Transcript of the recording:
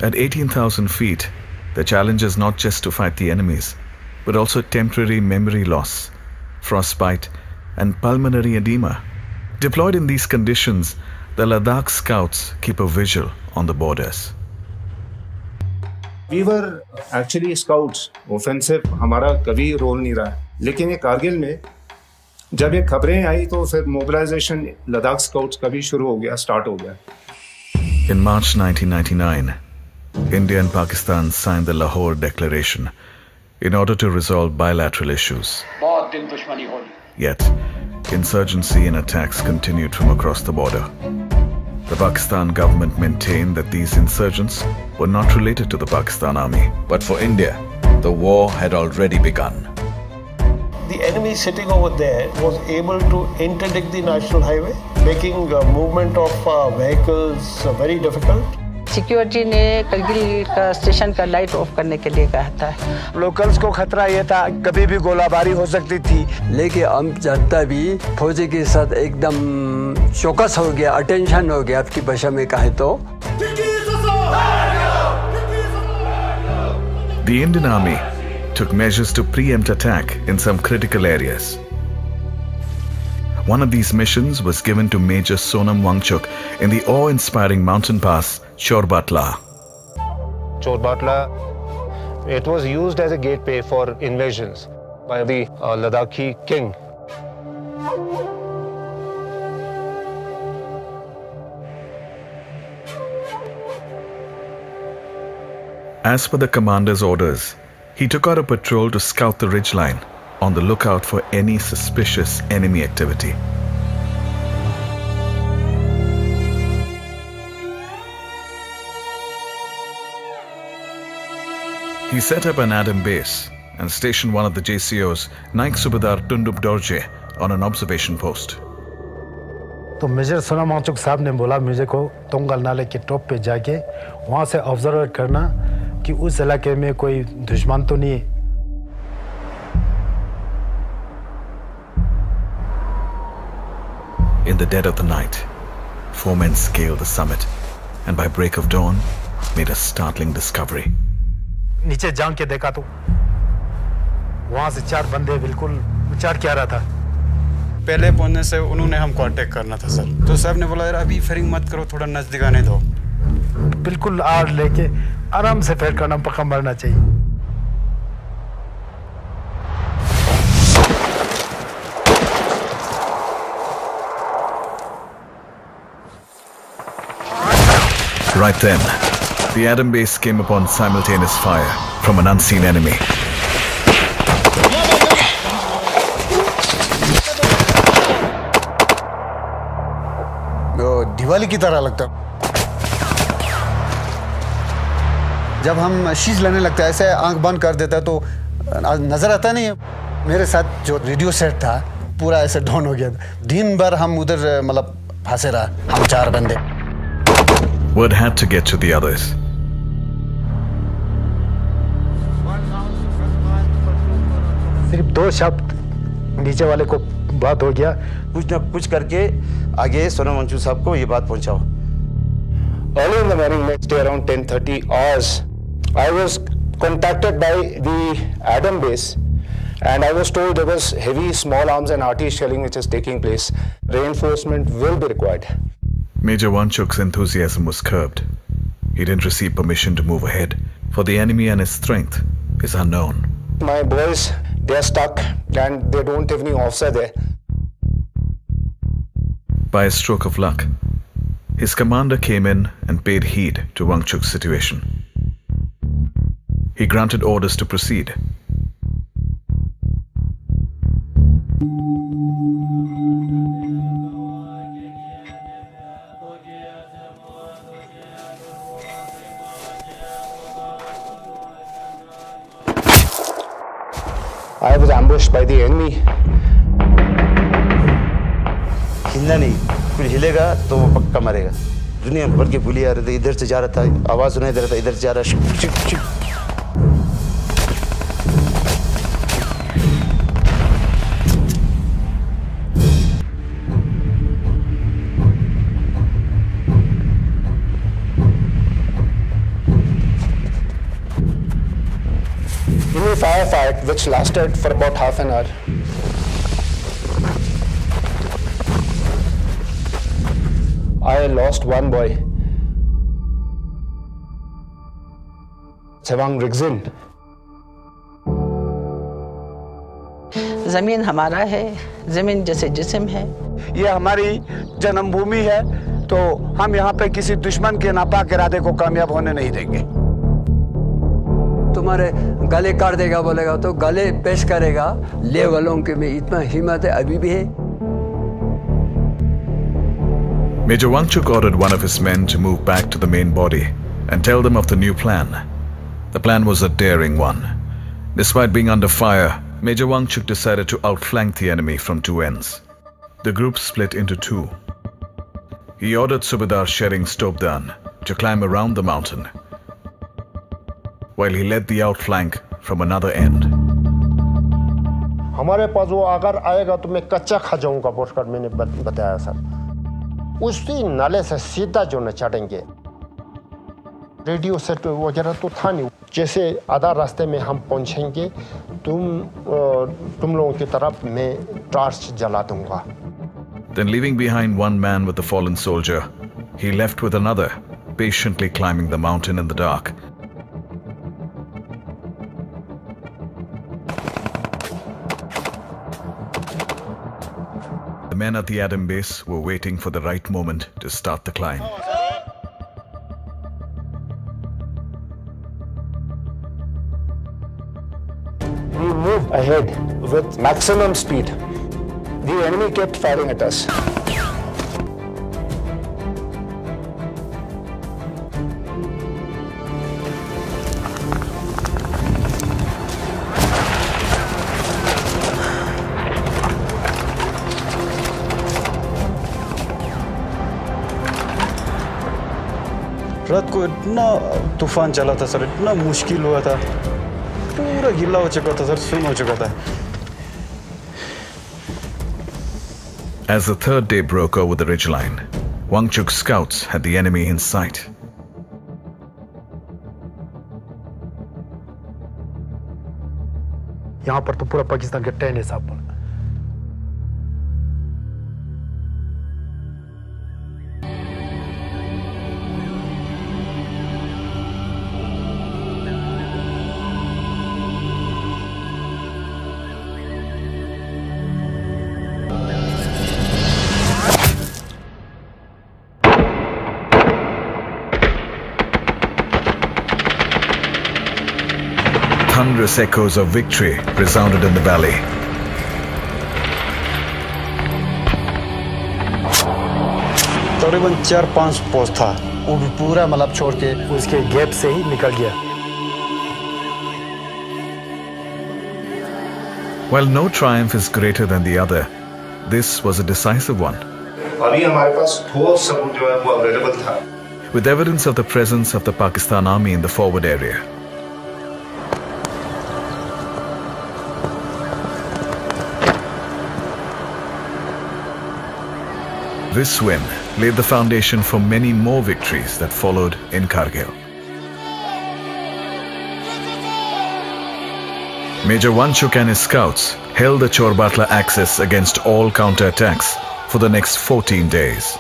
At 18,000 feet, the challenge is not just to fight the enemies, but also temporary memory loss, frostbite, and pulmonary edema. Deployed in these conditions, the Ladakh scouts keep a vigil on the borders. We were actually scouts. Offensive हमारा कभी role नहीं रहा है. लेकिन ये कारगिल में जब ये खबरें आई तो फिर mobilization लद्दाख scouts का भी शुरू हो गया, start हो गया. In March 1999, India and Pakistan signed the Lahore Declaration in order to resolve bilateral issues. Yet, insurgency and attacks continued from across the border. The Pakistan government maintained that these insurgents were not related to the Pakistan army. But for India, the war had already begun. The enemy sitting over there was able to interdict the national highway, making movement of vehicles very difficult. Security ने करगिल का station का light of करने के लिए कहा था। Locals को खतरा ये था कभी भी गोलाबारी हो सकती थी, लेकिन हम जनता भी फौजी के साथ एकदम चौकस हो गया, अटेंशन हो गया आपकी भाषा में कहे तो। The Indian Army took measures to preempt attack in some critical areas. One of these missions was given to Major Sonam Wangchuk in the awe-inspiring mountain pass Chorbatla. Chorbatla, it was used as a gateway for invasions by the Ladakhi king. As per the commander's orders, he took out a patrol to scout the ridgeline, on the lookout for any suspicious enemy activity. He set up an Adam base and stationed one of the JCOs, Naik Subedar Tundup Dorje, on an observation post. तो major Sonam Wangchuck साहब ने बोला मुझे को तोंगल नाले के top पे जाके वहाँ से ऑब्जर्व करना कि उस इलाके में कोई दुश्मन तो नहीं है. In the dead of the night, 4 men scaled the summit and by break of dawn made a startling discovery. नीचे जांग के देखा तो वहाँ से 4 बंदे बिल्कुल विचार किया रहा था. पहले पहुंचने से उन्होंने हम कांटेक्ट करना था सर, तो सर ने बोला यार अभी फायरिंग मत करो, थोड़ा नजदीक आने दो. बिल्कुल आड़ लेके आराम से फायर करना, पक्का मरना चाहिए. Right then, the Adam base came upon simultaneous fire from an unseen enemy. Diwali की तरह लगता. जब हम शीश लेने लगता है ऐसे आंख बंद कर देता है तो नजर आता नहीं है. मेरे साथ जो रेडियो सेट था पूरा ऐसे डाउन हो गया. दिन भर हम उधर मतलब फंसे रहा, हम 4 बंदे. Word had to get to the others. सिर्फ 2 शब्द नीचे वाले को बात हो गया. कुछ ना कुछ करके आगे सोनम वांगचुक साहब को ये बात पहुंचाओ. Early in the morning, next day around 10:30 hours, I was contacted by the Adam base and I was told there was heavy small arms and artillery shelling which is taking place. Reinforcement will be required. Major Wangchuk's enthusiasm was curbed. He didn't receive permission to move ahead, for the enemy and his strength is unknown. My boys, they are stuck and they don't have any officer there. By a stroke of luck, his commander came in and paid heed to Wangchuk's situation. He granted orders to proceed. I was ambushed by the enemy. हिलना नहीं, कुछ हिलेगा तो वो पक्का मरेगा. दुनिया भर के गोली आ रहे थे, इधर से जा रहा था, आवाज सुनाई दे रहा था, इधर से जा रहा. शिक शिक. which lasted for about half an hour. I lost one boy, Sewang Rigzin. जमीन हमारा है, जमीन जैसे जिस्म है। ये हमारी जन्मभूमि है, तो हम यहाँ पे किसी दुश्मन के नापाक इरादे को कामयाब होने नहीं देंगे। तुम्हारे गले काट देगा बोलेगा तो गले पेश करेगा। ले वालों के में इतना हिम्मत है अभी भी है। Major Wangchuk ordered one of his men to move back to the main body and tell them of the new plan. The plan was a daring one. Despite being under fire, Major Wangchuk decided to outflank the enemy from two ends. The group split into two. He ordered Subedar Shering Stobdan to climb around the mountain, while he led the outflank from another end. हमारे पास वो अगर आएगा तो मैं कच्चा खा जाऊंगा बोलकर मैंने बताया सर। उसी नाले से सीधा जो न चढ़ेंगे। रेडियो सेट वगैरह तो था नहीं। जैसे आधा रास्ते में हम पहुंचेंगे, तुम लोगों की तरफ मैं टॉर्च जला दूंगा। Then leaving behind one man with the fallen soldier, he left with another, patiently climbing the mountain in the dark. The men at the Adam base were waiting for the right moment to start the climb. We moved ahead with maximum speed. The enemy kept firing at us. रात को इतना तूफान चला था sir, इतना मुश्किल हुआ था, पूरा गिला हो चुका था सर, सुन हो चुका था। As the third day broke over the ridgeline, Wangchuk's scouts had the enemy in sight. यहाँ पर तो पूरा पाकिस्तान के 10 हिसाब पर। Thunderous echoes of victory resounded in the valley. तकरीबन 4-5 पोस्ट था, वो भी पूरा मतलब छोड़ के उसके गैप से ही निकल गया। While no triumph is greater than the other, this was a decisive one. अभी हमारे पास ठोस सबूत जो है वो अवेलेबल था। With evidence of the presence of the Pakistan army in the forward area. This win laid the foundation for many more victories that followed in Kargil. Major Wangchuk and his scouts held the Chorbatla axis against all counterattacks for the next 14 days.